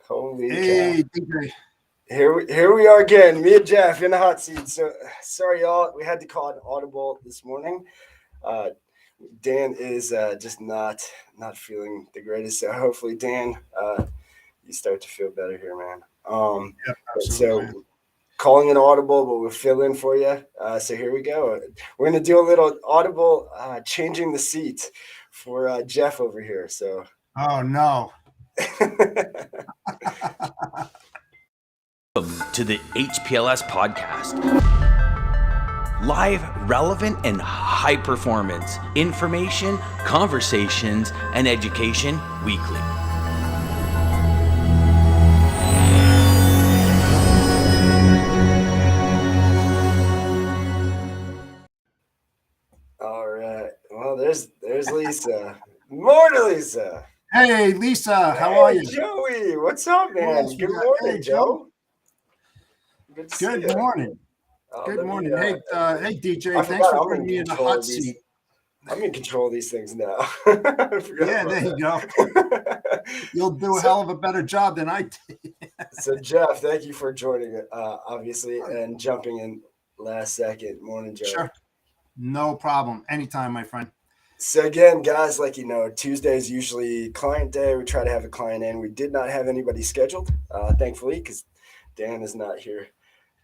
Holy cow. Hey, DJ. Here we are again, me and Jeff in the hot seat. So sorry, y'all. We had to call an audible this morning. Dan is just not feeling the greatest. So hopefully, Dan, you start to feel better here, man. Yep, So absolutely. calling an audible, but we'll fill in for you. So here we go. We're gonna do a little audible changing the seat for Jeff over here. So. Oh, no. Welcome to the HPLS podcast. Live, relevant, and high performance information, conversations, and education weekly. All right. Well, there's Lisa. Morning, Lisa. Hey, Lisa, how are you? Joey, what's up, man? Yes, Good we got- morning, hey, Joe. Good to see Good you. morning. Let Good me, morning. Hey, DJ, I thanks forgot for I'm putting in me in the control hot of these. seat. I'm in control of these things now. I forgot Yeah, about there you go. that. You'll do a hell of a better job than I did. So, Jeff, thank you for joining, obviously, and jumping in last second. Morning, Joe. Sure. No problem. Anytime, my friend. So again, guys, like Tuesday is usually client day. We try to have a client in. We did not have anybody scheduled, thankfully, because Dan is not here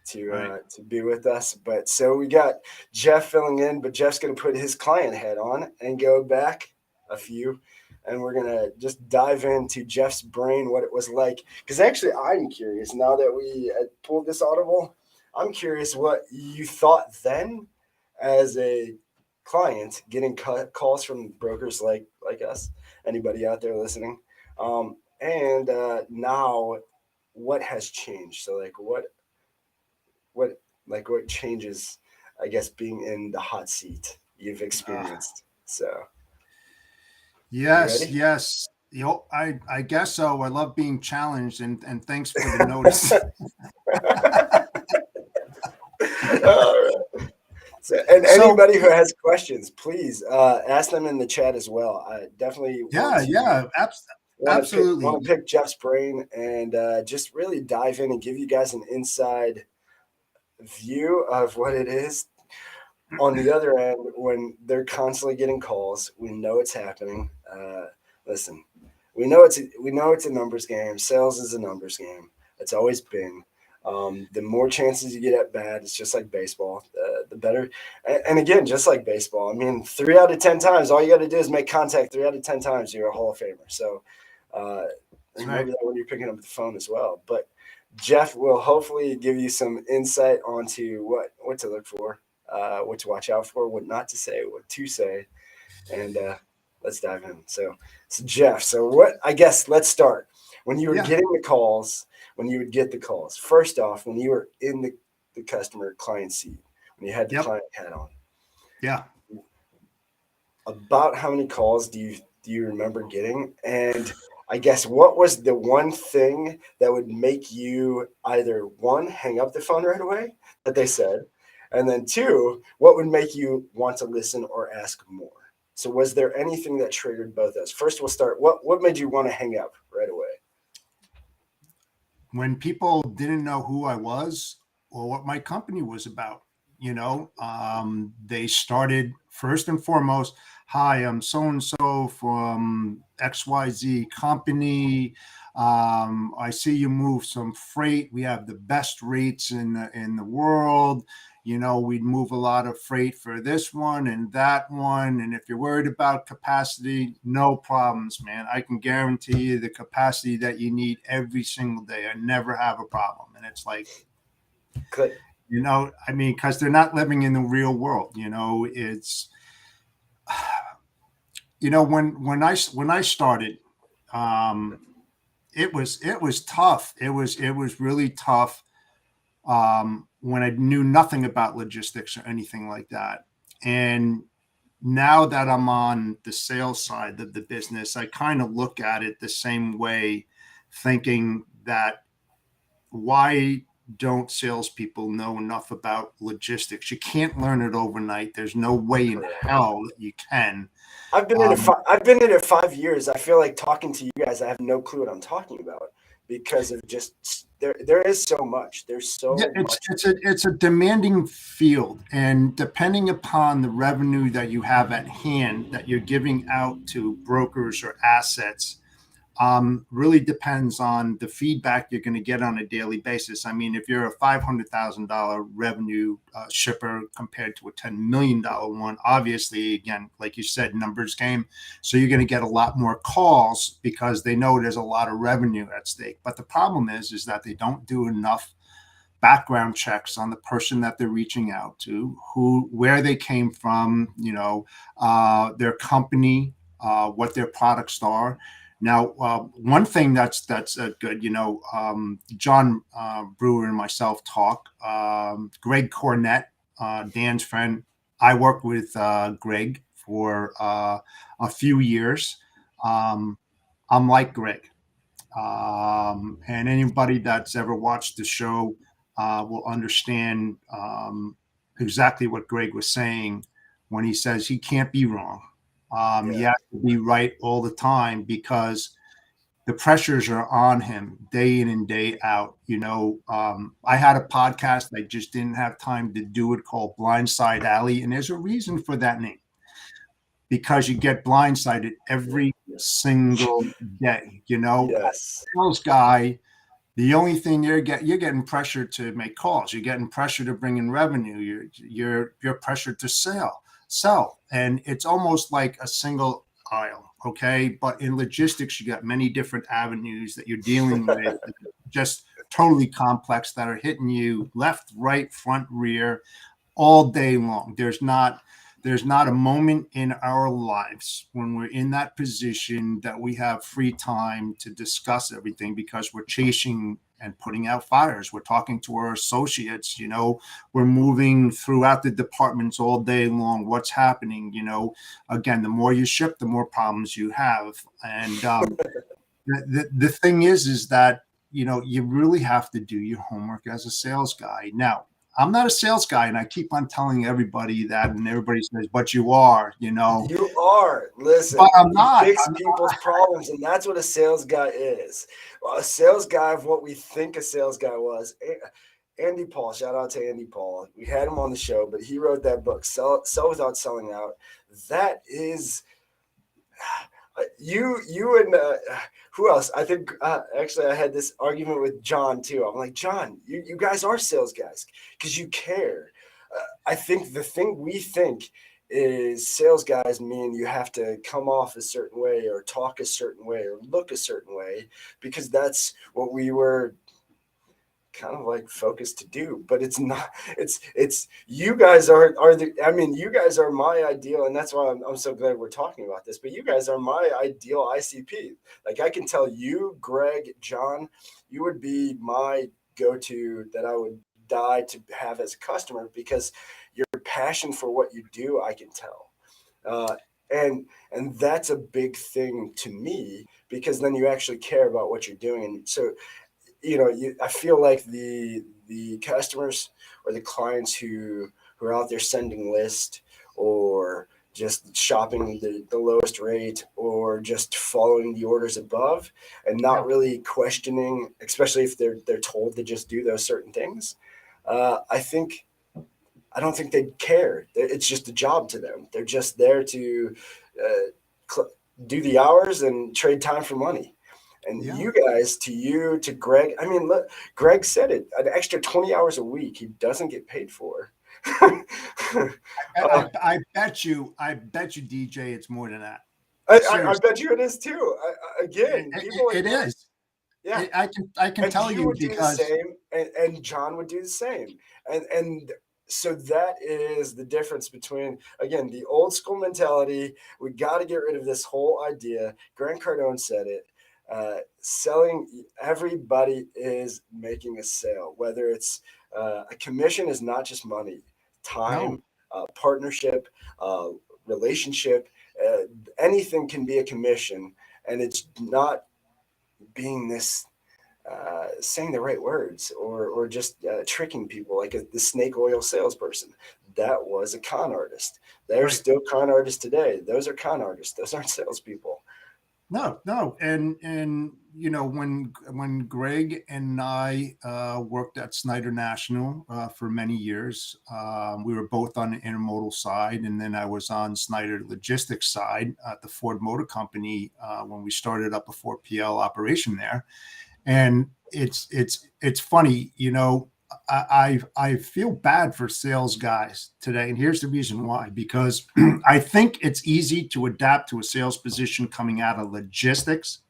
to be with us. But so we got Jeff filling in, but Jeff's going to put his client hat on and go back a few, and we're going to just dive into Jeff's brain, what it was like. Because actually, I'm curious now that we pulled this audible. I'm curious what you thought then as a client getting calls from brokers like us, anybody out there listening, and now what has changed. So what changes, I guess, being in the hot seat you've experienced. So Yes. I guess so. I love being challenged, and thanks for the notice. All right. So, and anybody who has questions, please ask them in the chat as well. I definitely Absolutely. Want to pick Jeff's brain and just really dive in and give you guys an inside view of what it is on the other end when they're constantly getting calls. We know it's happening. Listen, we know it's a numbers game. Sales is a numbers game. It's always been. The more chances you get at bat, it's just like baseball, the better. And again, just like baseball, I mean, 3 out of 10 times, all you got to do is make contact 3 out of 10 times, you're a Hall of Famer. So remember that when you're picking up the phone as well. But Jeff will hopefully give you some insight onto what to look for, what to watch out for, what not to say, what to say. And let's dive in. So Jeff, let's start. When you were getting the calls, when you would get the calls, first off, when you were in the customer client seat, when you had the client hat on. Yeah. About how many calls do you remember getting? And I guess what was the one thing that would make you either, one, hang up the phone right away that they said, and then two, what would make you want to listen or ask more? So was there anything that triggered both those? First, we'll start. What made you want to hang up right away? When people didn't know who I was or what my company was about, they started first and foremost, hi, I'm so-and-so from XYZ company. I see you move some freight. We have the best rates in the world. We'd move a lot of freight for this one and that one. And if you're worried about capacity, no problems, man. I can guarantee you the capacity that you need every single day. I never have a problem. And it's like, Good. Because they're not living in the real world. It's, when I started, it was tough. It was really tough. When I knew nothing about logistics or anything like that. And now that I'm on the sales side of the business, I kind of look at it the same way, thinking that why don't salespeople know enough about logistics? You can't learn it overnight. There's no way in hell that you can. I've been in it 5 years. I feel like talking to you guys, I have no clue what I'm talking about. because of just there is so much. There's so Yeah, much. it's a demanding field, and depending upon the revenue that you have at hand that you're giving out to brokers or assets, really depends on the feedback you're going to get on a daily basis. I mean, if you're a $500,000 revenue shipper compared to a $10 million one, obviously, again, like you said, numbers game. So you're going to get a lot more calls because they know there's a lot of revenue at stake. But the problem is that they don't do enough background checks on the person that they're reaching out to, where they came from, their company, what their products are. Now, one thing that's good, John Brewer and myself talk. Greg Cornett, Dan's friend. I worked with Greg for a few years. I'm like Greg. And anybody that's ever watched the show will understand exactly what Greg was saying when he says he can't be wrong. He has to be right all the time because the pressures are on him day in and day out. I had a podcast. I just didn't have time to do it, called Blindside Alley. And there's a reason for that name, because you get blindsided every single day. Yes. Sales guy, the only thing you're getting pressure to make calls. You're getting pressure to bring in revenue. You're pressured to sell, and it's almost like a single aisle. Okay, but in logistics, you got many different avenues that you're dealing with, just totally complex, that are hitting you left, right, front, rear, all day long. There's not a moment in our lives when we're in that position that we have free time to discuss everything, because we're chasing and putting out fires. We're talking to our associates, we're moving throughout the departments all day long. What's happening? Again, the more you ship, the more problems you have. And the thing is that, you really have to do your homework as a sales guy. Now, I'm not a sales guy, and I keep on telling everybody that, and everybody says, but you are, You are. Listen, but I'm you not. fix people's problems, and that's what a sales guy is. Well, a sales guy of what we think a sales guy was. Andy Paul, shout out to Andy Paul. We had him on the show, but he wrote that book, Sell Without Selling Out. That is you and who else? I think actually I had this argument with John too. I'm like, John, you guys are sales guys because you care. I think the thing we think is sales guys mean you have to come off a certain way or talk a certain way or look a certain way, because that's what we were kind of like focused to do. But it's not. It's you guys are the. I mean, you guys are my ideal, and that's why I'm so glad we're talking about this. But you guys are my ideal ICP. Like, I can tell you, Greg, John, you would be my go-to that I would die to have as a customer, because your passion for what you do, I can tell. And that's a big thing to me, because then you actually care about what you're doing. And so, I feel like the customers or the clients who are out there sending lists, or just shopping the lowest rate, or just following the orders above and not really questioning, especially if they're told to just do those certain things. I don't think they care. It's just a job to them. They're just there to do the hours and trade time for money. And you guys, to Greg, I mean, look, Greg said it, an extra 20 hours a week he doesn't get paid for. I bet you, DJ, it's more than that. I bet you it is too. Again, people it like is. Yeah, I can tell you would because do the same, and John would do the same, and so that is the difference between, again, the old school mentality. We got to get rid of this whole idea. Grant Cardone said it. Selling, everybody is making a sale, whether it's a commission is not just money, time, partnership, relationship, anything can be a commission, and it's not being this saying the right words, or just tricking people like the snake oil salesperson. That was a con artist. They're still con artists today. Those are con artists. Those aren't salespeople. No. And when Greg and I worked at Snyder National for many years, we were both on the intermodal side, and then I was on Snyder Logistics side at the Ford Motor Company when we started up a 4PL operation there. And it's funny, I feel bad for sales guys today, and here's the reason why. Because I think it's easy to adapt to a sales position coming out of logistics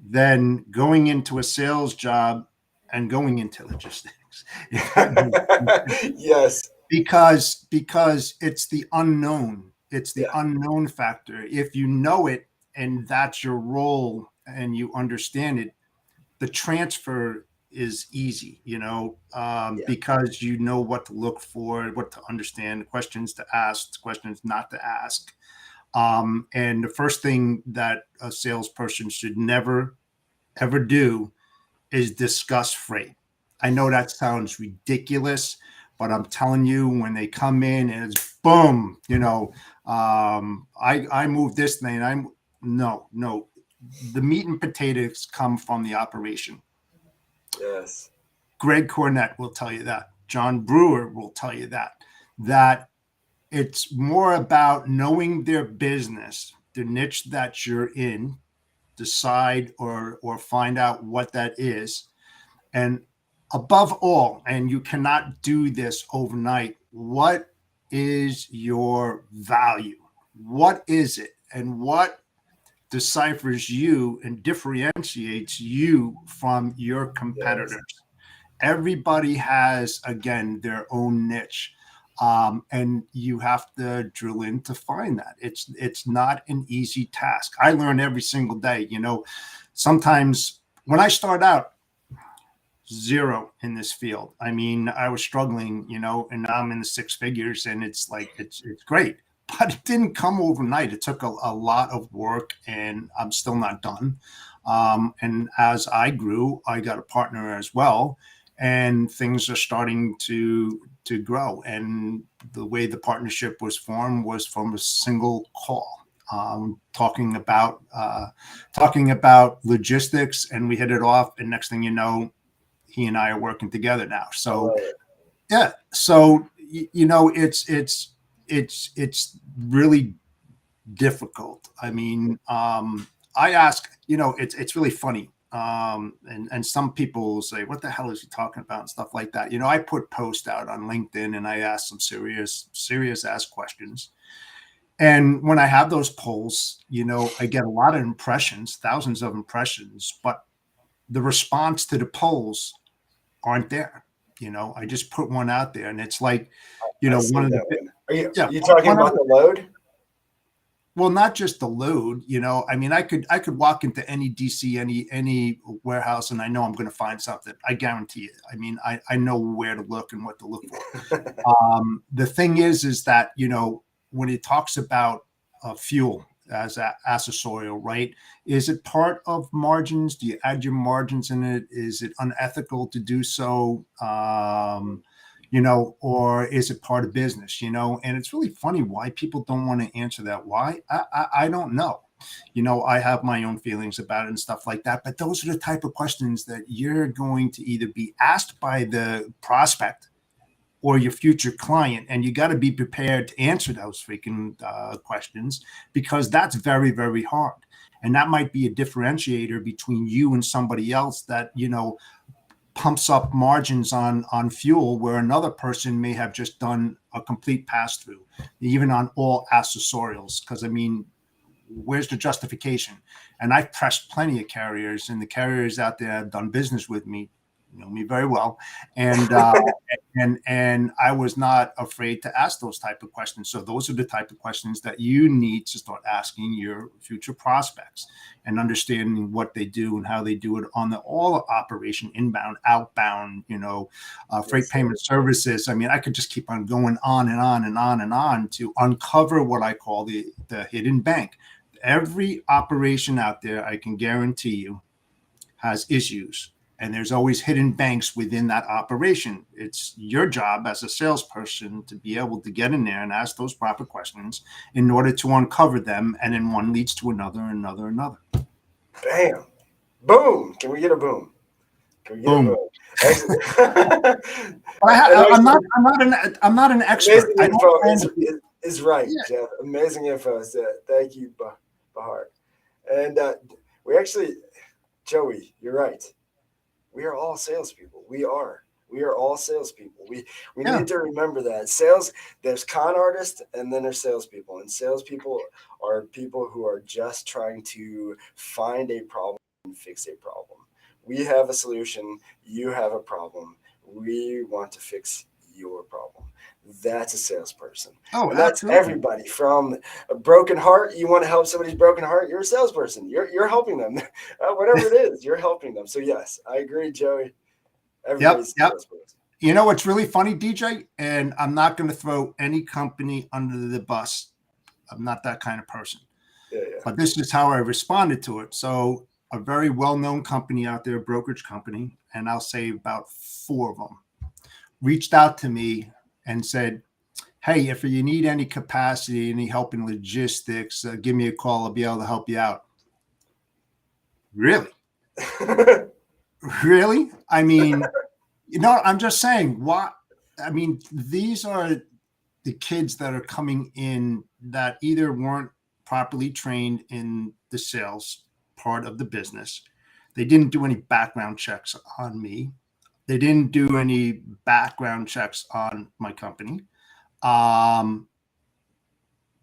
than going into a sales job and going into logistics. Yes. Because it's the unknown. It's the Yeah. unknown factor. If you know it and that's your role and you understand it, the transfer is easy, Yeah. because you know what to look for, what to understand, questions to ask, questions not to ask. And the first thing that a salesperson should never, ever do is discuss freight. I know that sounds ridiculous, but I'm telling you, when they come in and it's boom, I moved this thing. No. The meat and potatoes come from the operation. Yes. Greg Cornett will tell you that. John Brewer will tell you that it's more about knowing their business, the niche that you're in, decide or find out what that is. And above all, and you cannot do this overnight, what is your value? What is it? And what deciphers you and differentiates you from your competitors? Yes. Everybody has, again, their own niche. And you have to drill in to find that. It's not an easy task. I learn every single day. Sometimes when I start out, zero in this field. I mean, I was struggling, and now I'm in the six figures, and it's like it's great, but it didn't come overnight. It took a lot of work, and I'm still not done. And as I grew, I got a partner as well, and things are starting to grow. And the way the partnership was formed was from a single call. Talking about logistics, and we hit it off. And next thing you know, he and I are working together now. So yeah, so it's really difficult. I mean, I ask, it's really funny. And some people will say, what the hell is he talking about and stuff like that. I put posts out on LinkedIn and I ask some serious ass questions. And when I have those polls, I get a lot of impressions, thousands of impressions, but the response to the polls aren't there. I just put one out there, and it's like, one of the one. Are you yeah, talking about the load? well, not just the load. I mean, I could walk into any DC, any warehouse, and I know I'm going to find something. I guarantee it. I mean, I know where to look and what to look for. The thing is that when it talks about fuel as accessorial, right? Is it part of margins? Do you add your margins in it? Is it unethical to do so? Or is it part of business? And it's really funny why people don't want to answer that. Why? I don't know. I have my own feelings about it and stuff like that. But those are the type of questions that you're going to either be asked by the prospect or your future client, and you got to be prepared to answer those freaking questions, because that's very, very hard. And that might be a differentiator between you and somebody else that pumps up margins on fuel, where another person may have just done a complete pass through, even on all accessorials. Because I mean, where's the justification? And I've pressed plenty of carriers, and the carriers out there have done business with me, know me very well, and and I was not afraid to ask those type of questions. So those are the type of questions that you need to start asking your future prospects, and understanding what they do and how they do it on the all operation, inbound, outbound, freight payment services. I mean, I could just keep on going on and on and on and on to uncover what I call the hidden bank. Every operation out there, I can guarantee you, has issues. And there's always hidden banks within that operation. It's your job as a salesperson to be able to get in there and ask those proper questions in order to uncover them. And then one leads to another. Bam. Boom. Can we get a boom? Can we get Boom. a boom? But I'm not an expert. Amazing info is right, Yeah. Jeff. Amazing info. So thank you, Bahar. And we actually, Joey, you're right. We are all salespeople. We are all salespeople. We need to remember that sales. There's con artists, and then there's salespeople. And salespeople are people who are just trying to find a problem and fix a problem. We have a solution. You have a problem. We want to fix your problem. That's a salesperson. Oh, and that's absolutely. everybody from a broken heart. You want to help somebody's broken heart. You're a salesperson. You're helping them. Whatever it is, you're helping them. So yes, I agree, Joey. Everybody's a salesperson. You know what's really funny, DJ? And I'm not going to throw any company under the bus. I'm not that kind of person. Yeah. But this is how I responded to it. So a very well-known company out there, brokerage company, and I'll say about 4 of them, reached out to me and said, hey, if you need any capacity, any help in logistics, give me a call. I'll be able to help you out. Really? Really? I mean, I'm just saying, what? I mean, these are the kids that are coming in that either weren't properly trained in the sales part of the business. They didn't do any background checks on me. They didn't do any background checks on my company.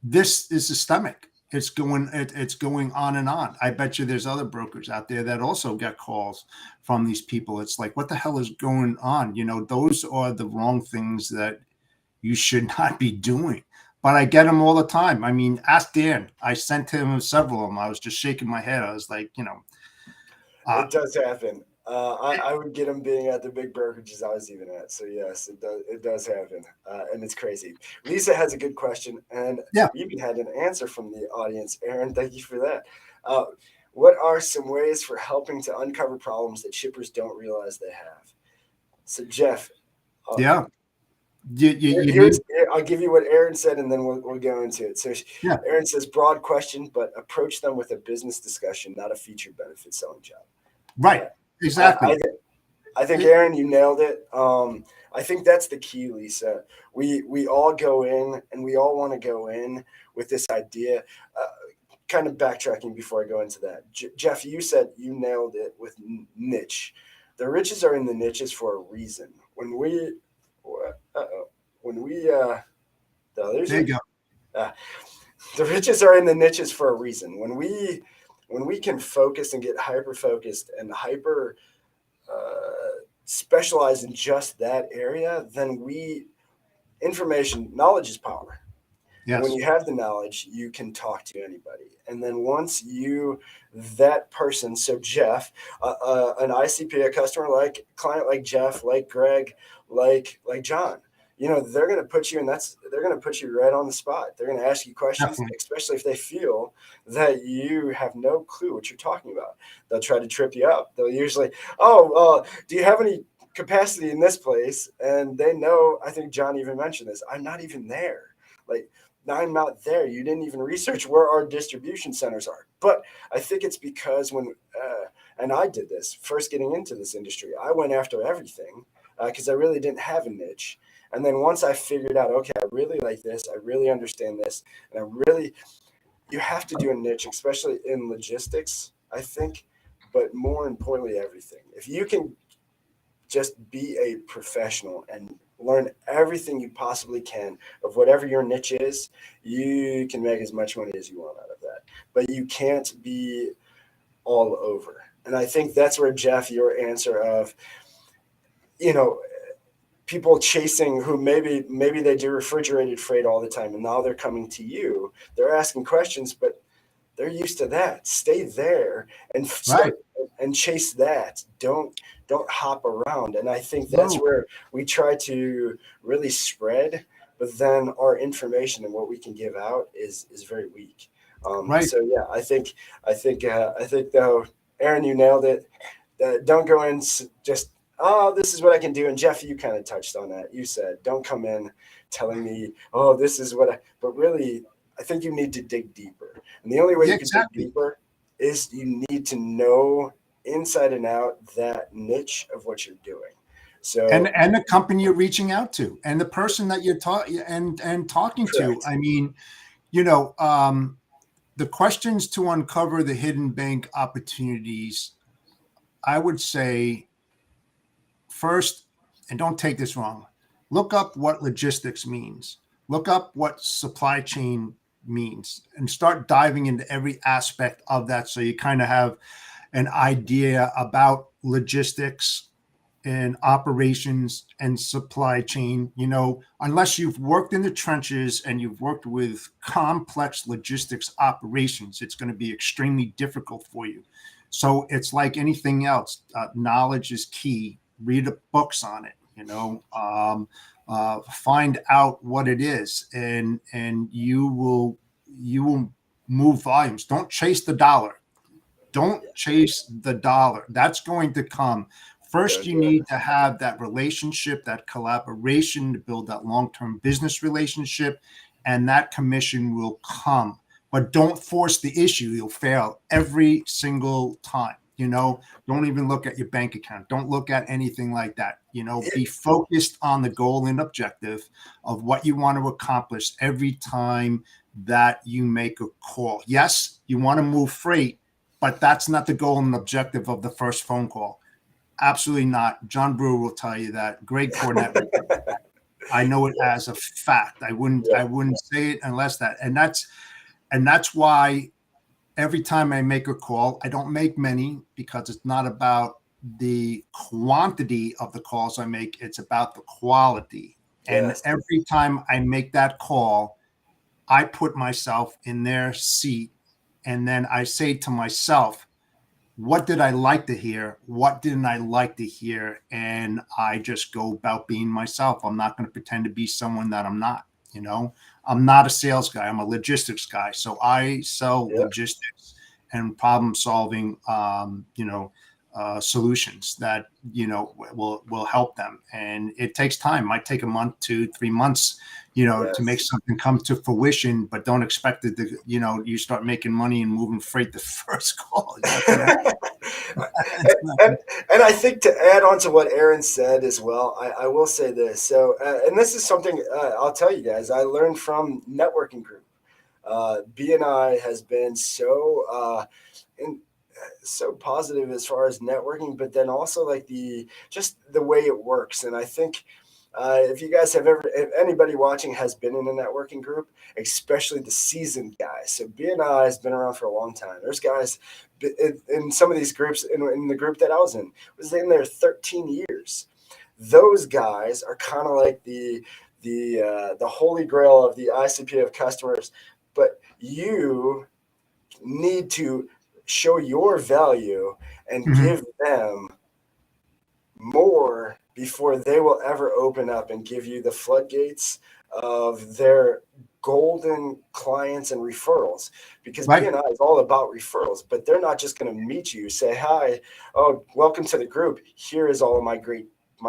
This is systemic. It's going on and on. I bet you there's other brokers out there that also get calls from these people. It's like, what the hell is going on? Those are the wrong things that you should not be doing. But I get them all the time. I mean, ask Dan. I sent him several of them. I was just shaking my head. I was like, it does happen. I would get them being at the big brokerages I was even at. So yes, it does happen, and it's crazy. Lisa has a good question, and we even had an answer from the audience. Aaron, thank you for that. What are some ways for helping to uncover problems that shippers don't realize they have? So Jeff, I'll give you what Aaron said, and then we'll go into it. So Aaron says, broad question, but approach them with a business discussion, not a feature benefit selling job. Right. Exactly. I think Aaron, you nailed it. I think that's the key, Lisa. We all go in, and we all want to go in with this idea. Kind of backtracking before I go into that, Jeff, you said you nailed it with niche. The riches are in the niches for a reason. There you go. The riches are in the niches for a reason. When we can focus and get hyper focused and hyper specialize in just that area, then knowledge is power. Yes. When you have the knowledge, you can talk to anybody. And then once that person, so Jeff, an ICP, a client like Jeff, like Greg, like John, they're going to put you they're going to put you right on the spot. They're going to ask you questions, Definitely. Especially if they feel that you have no clue what you're talking about. They'll try to trip you up. They'll usually, do you have any capacity in this place? And they know, I think John even mentioned this, I'm not even there. I'm not there. You didn't even research where our distribution centers are. But I think it's because and I did this, first getting into this industry, I went after everything because I really didn't have a niche. And then once I figured out, okay, I really like this, I really understand this, and you have to do a niche, especially in logistics, I think, but more importantly, everything. If you can just be a professional and learn everything you possibly can of whatever your niche is, you can make as much money as you want out of that. But you can't be all over. And I think that's where, Jeff, your answer of, people chasing who maybe they do refrigerated freight all the time, and now they're coming to you. They're asking questions, but they're used to that. Stay there and and chase that. Don't hop around. And I think that's where we try to really spread, but then our information and what we can give out is very weak. So yeah, I think though, Aaron, you nailed it. don't go in just, oh, this is what I can do. And Jeff, you kind of touched on that. You said, don't come in telling me, oh, this is what but really, I think you need to dig deeper. And the only way you can dig deeper is you need to know inside and out that niche of what you're doing. So and the company you're reaching out to and the person that you're talking to. I mean, the questions to uncover the hidden bank opportunities, I would say, first, and don't take this wrong, look up what logistics means. Look up what supply chain means and start diving into every aspect of that so you kind of have an idea about logistics and operations and supply chain. Unless you've worked in the trenches and you've worked with complex logistics operations, it's going to be extremely difficult for you. So it's like anything else. Knowledge is key. Read the books on it, find out what it is, and you will move volumes. Don't chase the dollar. Don't chase the dollar. That's going to come. First, you need to have that relationship, that collaboration to build that long-term business relationship, and that commission will come. But don't force the issue. You'll fail every single time. Don't even look at your bank account. Don't look at anything like that. Be focused on the goal and objective of what you want to accomplish every time that you make a call. Yes, you want to move freight, but that's not the goal and objective of the first phone call. Absolutely not. John Brewer will tell you that. Greg Cornett will tell you that. I know it as a fact. I wouldn't say it unless that. And that's why every time I make a call, I don't make many because it's not about the quantity of the calls I make. It's about the quality. And every time I make that call, I put myself in their seat. And then I say to myself, what did I like to hear? What didn't I like to hear? And I just go about being myself. I'm not going to pretend to be someone that I'm not. I'm not a sales guy. I'm a logistics guy. So I sell logistics and problem solving, solutions that, will help them. And it takes time. Might take a month, 2-3 months, to make something come to fruition, but don't expect it to, you start making money and moving freight the first call. And I think to add on to what Aaron said as well, I will say this. So, and this is something I'll tell you guys, I learned from networking group. BNI has been so positive as far as networking, but then also like just the way it works. And I think if you guys if anybody watching has been in a networking group, especially the seasoned guys. So BNI has been around for a long time. There's guys in some of these groups, in the group that I was in there 13 years. Those guys are kind of like the holy grail of the ICP of customers, but you need to show your value and give them more before they will ever open up and give you the floodgates of their golden clients and referrals, because BNI is all about referrals, but they're not just going to meet you, say, hi, oh, welcome to the group. Here is all of my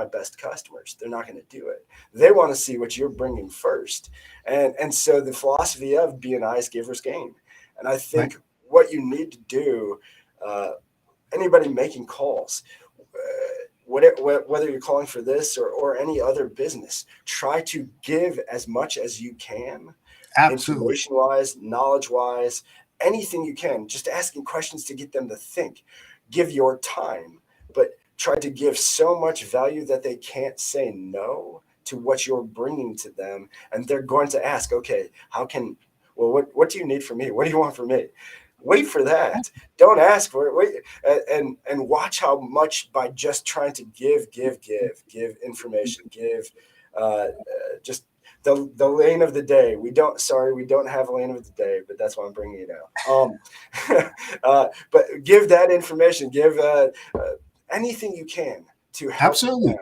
best customers. They're not going to do it. They want to see what you're bringing first. And so the philosophy of BNI is givers gain. And I think what you need to do, anybody making calls, whether you're calling for this or any other business, try to give as much as you can, information-wise, knowledge-wise, anything you can. Just asking questions to get them to think. Give your time, but try to give so much value that they can't say no to what you're bringing to them, and they're going to ask, okay, what do you need from me? What do you want from me? Wait for that. Don't ask for it. Wait and watch how much by just trying to give information, give just the lane of the day. We don't have a lane of the day, but that's why I'm bringing it out. But give that information. Give anything you can to help them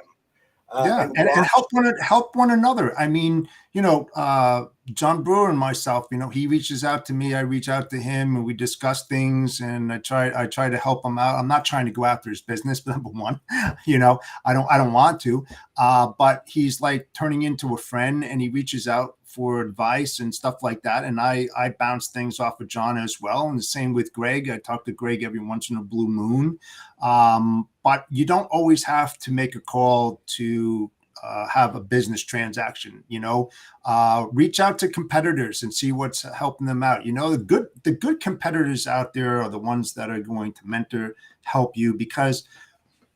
Yeah, and help one another. I mean, John Brewer and myself, he reaches out to me, I reach out to him, and we discuss things, and I try to help him out. I'm not trying to go after his business, number one. I don't want to. But he's like turning into a friend, and he reaches out for advice and stuff like that. And I bounce things off of John as well. And the same with Greg. I talk to Greg every once in a blue moon. But you don't always have to make a call to have a business transaction. Reach out to competitors and see what's helping them out. The good competitors out there are the ones that are going to mentor, help you, because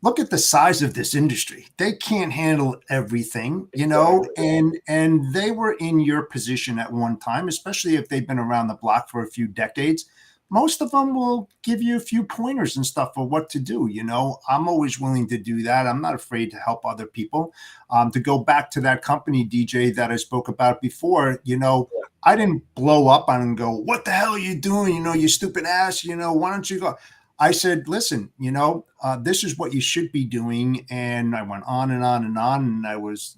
look at the size of this industry. They can't handle everything, and they were in your position at one time, especially if they've been around the block for a few decades. Most of them will give you a few pointers and stuff for what to do. I'm always willing to do that. I'm not afraid to help other people. To go back to that company, DJ, that I spoke about before, I didn't blow up on and go, what the hell are you doing? You stupid ass, why don't you go? I said, listen, this is what you should be doing. And I went on and on and on. And I was,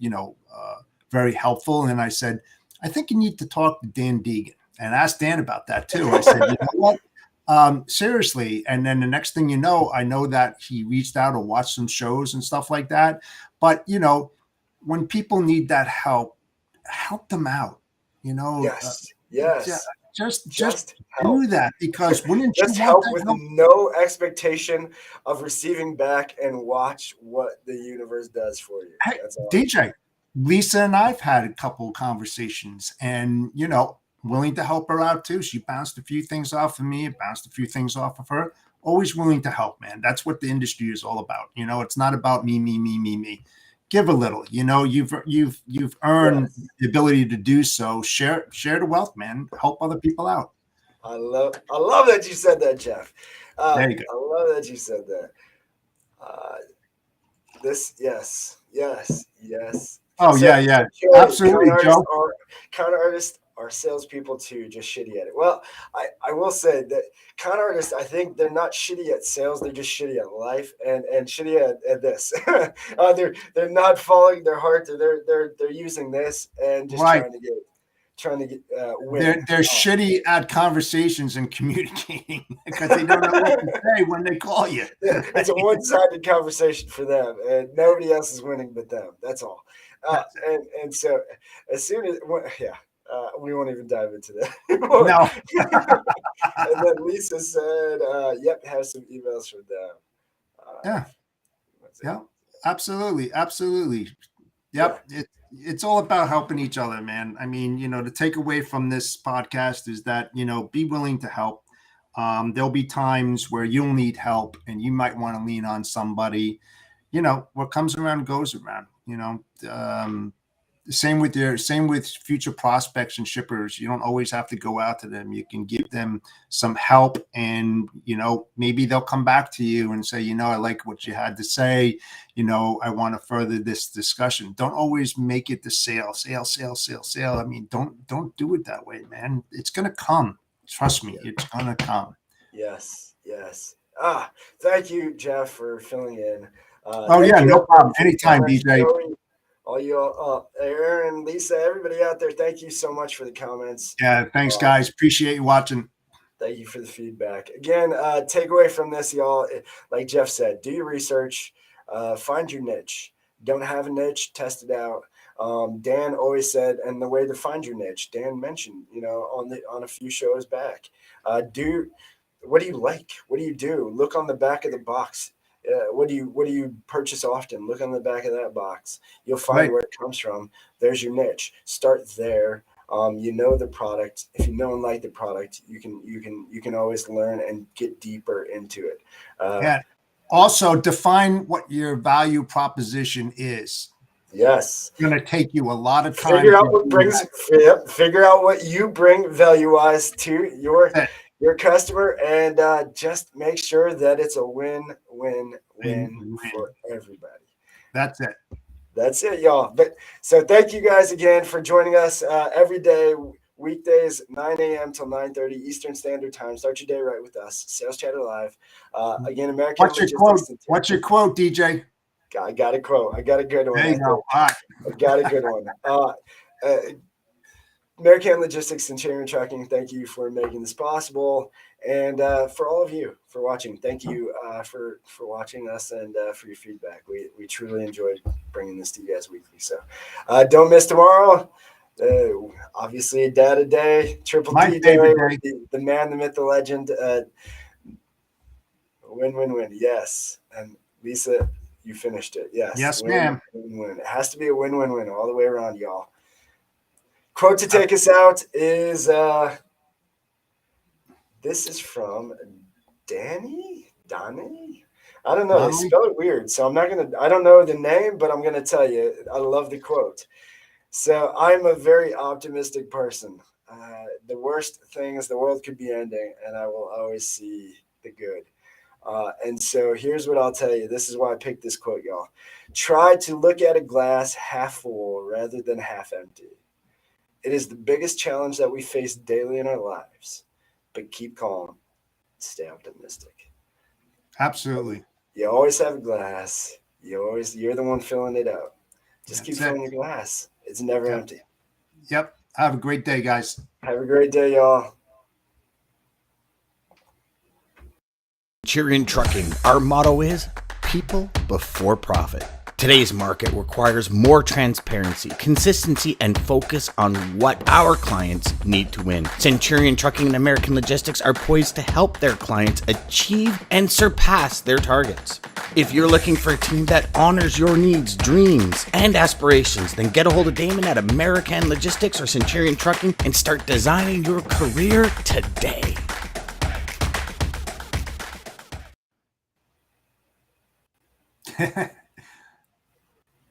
very helpful. And I said, I think you need to talk to Dan Deigan. And asked Dan about that too. I said, you know what? Seriously. And then the next thing I know that he reached out or watched some shows and stuff like that. But, when people need that help them out, Yes. Just do that, because wouldn't just you help want with that help? no expectation of receiving back, and watch what the universe does for you. Hey, That's all. DJ, Lisa and I've had a couple of conversations, and, willing to help her out too. She bounced a few things off of me, bounced a few things off of her. Always willing to help, man. That's what the industry is all about. It's not about me. Give a little. You've earned the ability to do so. Share the wealth, man. Help other people out. I love that you said that, Jeff. There you go. I love that you said that. Yes. Oh, So, yeah. Absolutely, Joe. Con artists are salespeople too, just shitty at it. Well, I will say that con artists, I think they're not shitty at sales, they're just shitty at life and shitty at this. They're not following their heart. They're using this and just trying to get win. They're shitty at conversations and communicating because they don't know what to say when they call you. It's a one-sided conversation for them, and nobody else is winning but them. That's all. And so as soon as we won't even dive into that. No. And then Lisa said, "Yep, have some emails from them." Yeah, absolutely. Yep. Yeah. It's all about helping each other, man. I mean, the takeaway from this podcast is that, be willing to help. There'll be times where you'll need help and you might want to lean on somebody. What comes around goes around. Same with future prospects and shippers. You don't always have to go out to them. You can give them some help, and maybe they'll come back to you and say, I like what you had to say. I want to further this discussion. Don't always make it the sale. I mean, don't do it that way, man. It's gonna come. Trust me, it's gonna come. Yes. Thank you, Jeff, for filling in. No problem. Anytime, DJ. All you, Aaron, Lisa, everybody out there, thank you so much for the comments. Yeah, thanks, guys. Appreciate you watching. Thank you for the feedback. Again, takeaway from this, y'all, like Jeff said, do your research, find your niche. Don't have a niche, test it out. Dan always said, and the way to find your niche, Dan mentioned, on a few shows back. What do you like? What do you do? Look on the back of the box. What do you purchase often? Look on the back of that box. You'll find where it comes from. There's your niche. Start there. The product. If you know and like the product, you can always learn and get deeper into it. Also, define what your value proposition is. Yes, it's going to take you a lot of time. Figure out what you bring value-wise to your customer, and just make sure that it's a win-win for everybody. That's it, y'all. So thank you guys again for joining us every day, weekdays, 9 a.m. till 9:30 Eastern Standard Time. Start your day right with us. Sales Chatter Live. Again, American. What's your quote, DJ? I got a quote. I got a good one. There you go. All right. I got a good one. Mayhem Logistics, Centurion Trucking, thank you for making this possible. And for all of you for watching, thank you for watching us and for your feedback. We truly enjoyed bringing this to you guys weekly. So don't miss tomorrow. Obviously, Data Day, Triple My D favorite Day, the man, the myth, the legend. Win. Yes. And Lisa, you finished it. Yes. Yes, win, ma'am. Win. It has to be a win all the way around, y'all. Quote to take us out is this is from Danny? I don't know. They Donnelly? spell it weird. So I don't know the name, but I'm going to tell you. I love the quote. So I'm a very optimistic person. The worst things, the world could be ending, and I will always see the good. And so here's what I'll tell you. This is why I picked this quote, y'all. Try to look at a glass half full rather than half empty. It is the biggest challenge that we face daily in our lives, but keep calm, stay optimistic. Absolutely. You always have a glass. You're the one filling it up. Just keep filling your glass. It's never empty. Yep. Have a great day, guys. Have a great day, y'all. Centurion Trucking, our motto is people before profit. Today's market requires more transparency, consistency, and focus on what our clients need to win. Centurion Trucking and American Logistics are poised to help their clients achieve and surpass their targets. If you're looking for a team that honors your needs, dreams, and aspirations, then get a hold of Daman at American Logistics or Centurion Trucking and start designing your career today.